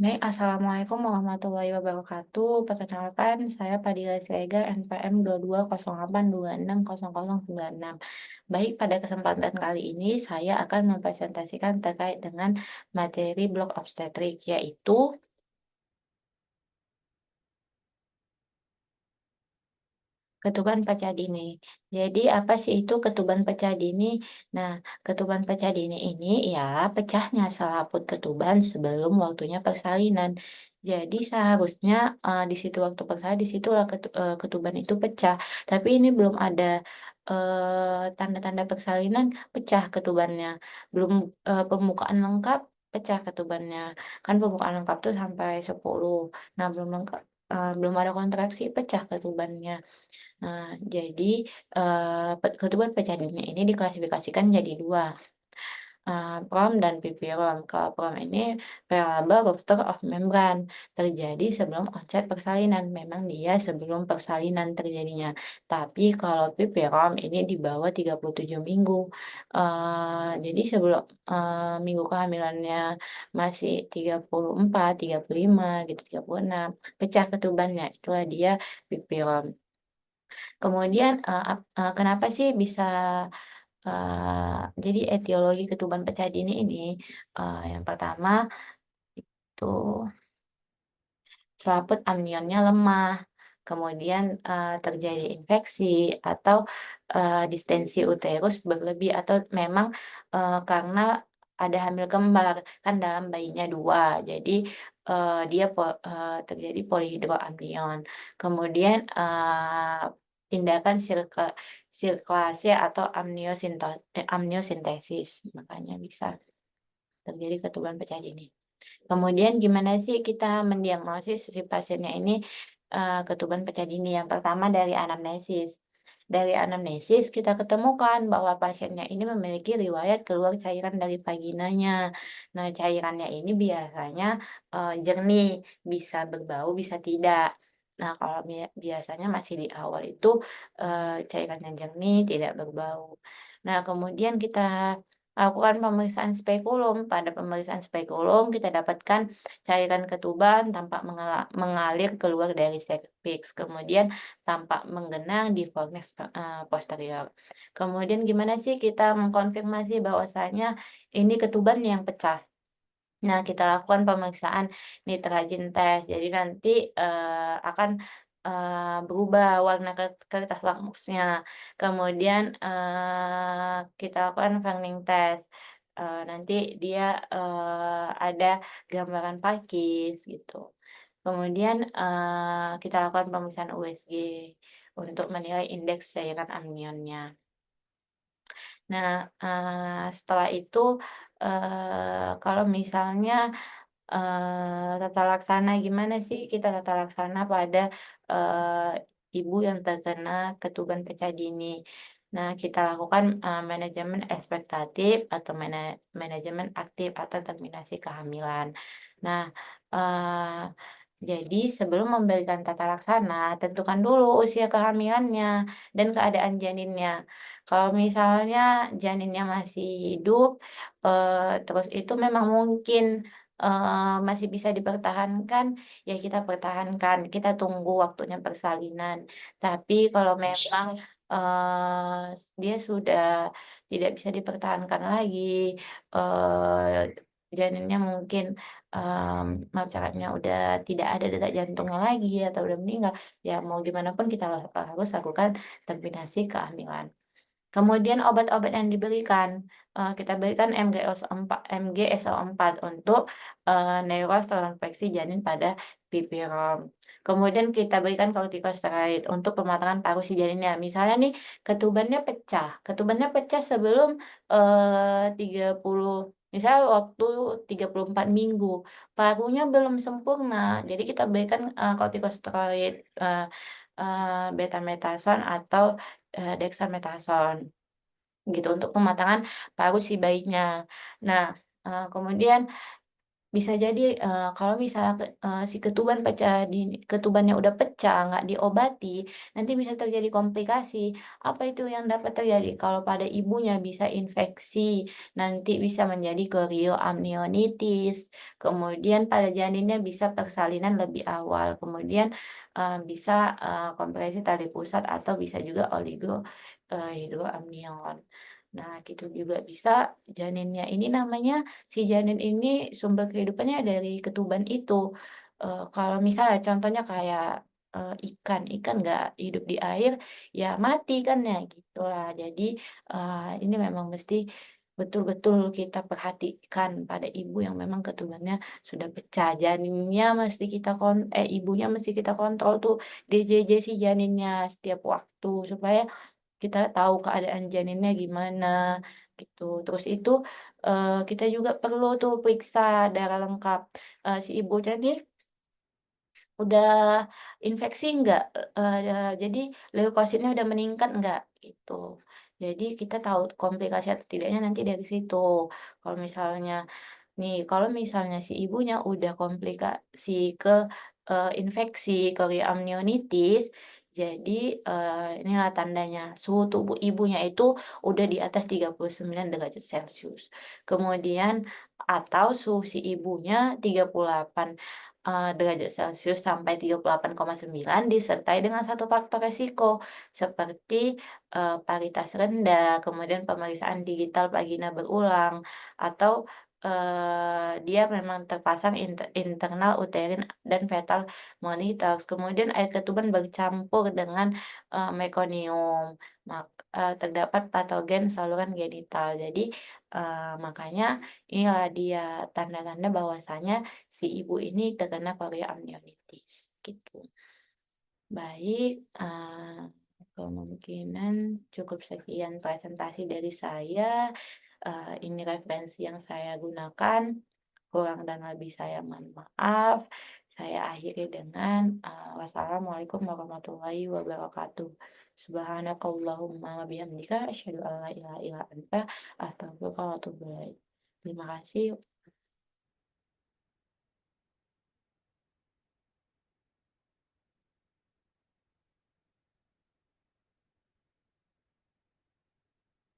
Baik, Assalamualaikum warahmatullahi wabarakatuh. Perkenalkan, saya Fadila Siregar, NPM 2208260096. Baik, pada kesempatan kali ini saya akan mempresentasikan terkait dengan materi blok obstetrik, yaitu ketuban pecah dini. Jadi apa sih itu ketuban pecah dini? Nah, ketuban pecah dini ini ya pecahnya selaput ketuban sebelum waktunya persalinan. Jadi seharusnya di situ waktu persalinan disitulah ketuban itu pecah. Tapi ini belum ada tanda-tanda persalinan pecah ketubannya. Belum pembukaan lengkap pecah ketubannya. Kan pembukaan lengkap tuh sampai 10. Nah, belum lengkap belum ada kontraksi pecah ketubannya. Nah, jadi, ketuban pecah dini ini diklasifikasikan jadi 2, prom dan pipirom. Kalau prom ini reliable rupture of membrane, terjadi sebelum onset persalinan, memang dia sebelum persalinan terjadinya. Tapi kalau pipirom ini di bawah 37 minggu, jadi sebelum, minggu kehamilannya masih 34, 35 gitu, 36, pecah ketubannya, itulah dia pipirom. Kemudian, kenapa sih bisa, jadi etiologi ketuban pecah dini ini, yang pertama tuh selaput amnionnya lemah, kemudian, terjadi infeksi atau, distensi uterus berlebih atau memang, karena ada hamil kembar, kan dalam bayinya 2 jadi, dia terjadi polihidroamnion. Kemudian, tindakan sirkulasi atau amniosintesis, makanya bisa terjadi ketuban pecah dini. Kemudian gimana sih kita mendiagnosis si pasiennya ini, ketuban pecah dini? Yang pertama dari anamnesis. Dari anamnesis kita ketemukan bahwa pasiennya ini memiliki riwayat keluar cairan dari vaginanya. Nah, cairannya ini biasanya, jernih, bisa berbau, bisa tidak. Nah, kalau biasanya masih di awal itu, cairannya jernih, tidak berbau. Nah, kemudian kita lakukan pemeriksaan spekulum. Pada pemeriksaan spekulum kita dapatkan cairan ketuban tampak mengalir keluar dari serviks, kemudian tampak menggenang di fornix posterior. Kemudian gimana sih kita mengkonfirmasi bahwasanya ini ketuban yang pecah? Nah, kita lakukan pemeriksaan nitrogen test. Jadi nanti, akan, berubah warna kertas lakmusnya. Kemudian, kita lakukan Ferning test. Nanti dia, ada gambaran pakis gitu. Kemudian, kita lakukan pemeriksaan USG untuk menilai indeks cairan amnionnya. Nah, setelah itu, kalau misalnya tata laksana gimana sih kita tata laksana pada, ibu yang terkena ketuban pecah dini. Nah, kita lakukan, manajemen ekspektatif atau manajemen aktif atau terminasi kehamilan. Nah, eee, jadi sebelum memberikan tata laksana, tentukan dulu usia kehamilannya dan keadaan janinnya. Kalau misalnya janinnya masih hidup, terus itu memang mungkin masih bisa dipertahankan, ya kita pertahankan, kita tunggu waktunya persalinan. Tapi kalau memang, dia sudah tidak bisa dipertahankan lagi, eee, janinnya mungkin, maaf cakapnya udah tidak ada detak jantungnya lagi atau udah meninggal, ya mau gimana pun kita harus lakukan terminasi kehamilan. Kemudian obat-obat yang diberikan, kita berikan MgSO4 untuk, neurostomopexy janin pada pipi rom. Kemudian kita berikan kortikosteroid untuk pematangan paru si janinnya. Misalnya nih ketubannya pecah sebelum, 30 misal waktu 34 minggu, parunya belum sempurna, jadi kita berikan, kortikosteroid, betamethasone atau dexamethasone, gitu, untuk pematangan paru si bayinya. Nah, kemudian Bisa jadi, kalau misalnya si ketubannya udah pecah, nggak diobati, nanti bisa terjadi komplikasi. Apa itu yang dapat terjadi? Kalau pada ibunya bisa infeksi, nanti bisa menjadi chorioamnionitis, kemudian pada janinnya bisa persalinan lebih awal, kemudian, bisa, kompresi tali pusat atau bisa juga hidroamnion. Nah, gitu juga bisa janinnya ini namanya si janin ini sumber kehidupannya dari ketuban itu. Kalau misalnya contohnya kayak, ikan nggak hidup di air, ya mati kan ya, gitulah. Jadi, ini memang mesti betul-betul kita perhatikan pada ibu yang memang ketubannya sudah pecah. Janinnya mesti ibunya mesti kita kontrol tuh DJJ si janinnya setiap waktu, supaya kita tahu keadaan janinnya gimana, gitu. Terus itu, kita juga perlu tuh periksa darah lengkap, si ibunya nih udah infeksi nggak, jadi leukositnya udah meningkat nggak, gitu. Jadi kita tahu komplikasi atau tidaknya nanti dari situ. Kalau misalnya kalau misalnya si ibunya udah komplikasi ke, infeksi chorioamnionitis, jadi, inilah tandanya, suhu tubuh ibunya itu udah di atas 39 derajat Celcius. Kemudian atau suhu si ibunya 38, derajat Celcius sampai 38,9 disertai dengan satu faktor resiko seperti, paritas rendah, kemudian pemeriksaan digital vagina berulang, atau dia memang terpasang internal uterin dan fetal monitors, kemudian air ketuban bercampur dengan, mekonium, terdapat patogen saluran genital. Jadi, makanya inilah dia tanda-tanda bahwasanya si ibu ini terkena chorioamnionitis, gitu. Baik, kemungkinan cukup sekian presentasi dari saya, ini referensi yang saya gunakan, kurang dan lebih saya mohon maaf. Saya akhiri dengan, wassalamualaikum warahmatullahi wabarakatuh. Subhanakallahumma wa bihamdika asyhadu an la ilaha illa anta, astaghfiruka wa atubu ilaik. Terima kasih.